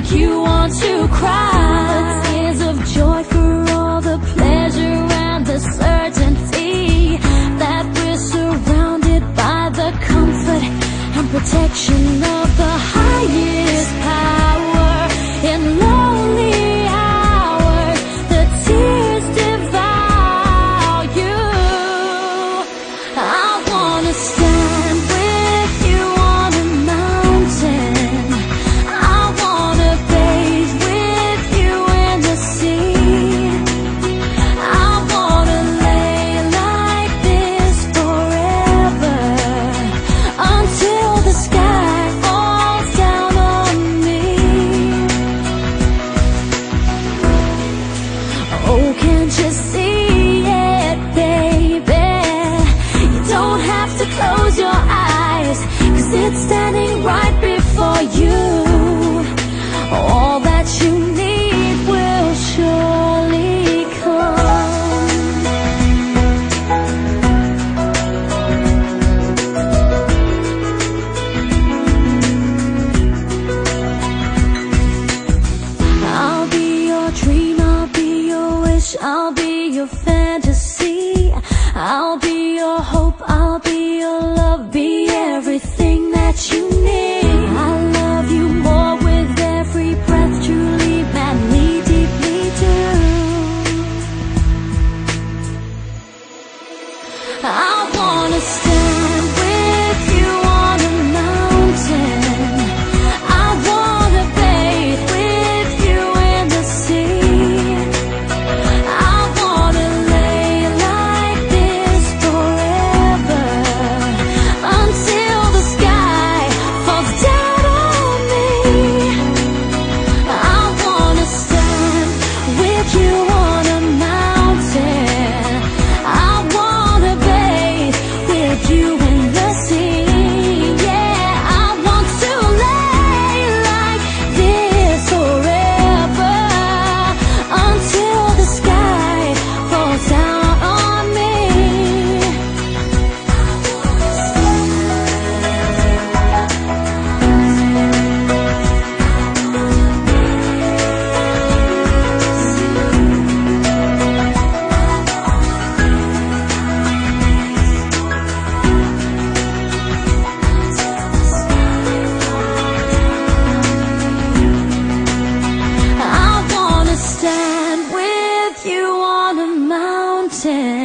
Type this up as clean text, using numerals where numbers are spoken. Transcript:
make you want to cry. The tears of joy for all the pleasure and the certainty that we're surrounded by the comfort and protection of the highest power. In lonely hours, the tears devour you. I wanna stand with you on a mountain. I wanna bathe with you in the sea. I wanna lay like this forever, until the sky falls down on me. Oh, can't you see it, baby? You don't have to close your eyes, 'cause it's standing right before you. All that you need will surely come. I'll be your dream, I'll be your wish, I'll be your fantasy. I'll be your hope, I'll be your love, be everything that you need. I love you more with every breath, truly, madly, deeply do. I wanna stand with you on a mountain. I wanna bathe with you in the sea. I wanna lay like this forever, until the sky falls down on me. I wanna stand with you on a mountain. I wanna bathe with you in the sea. Yeah, I want to lay like this forever, until the sky falls down on me. I wanna stand with you on a mountain.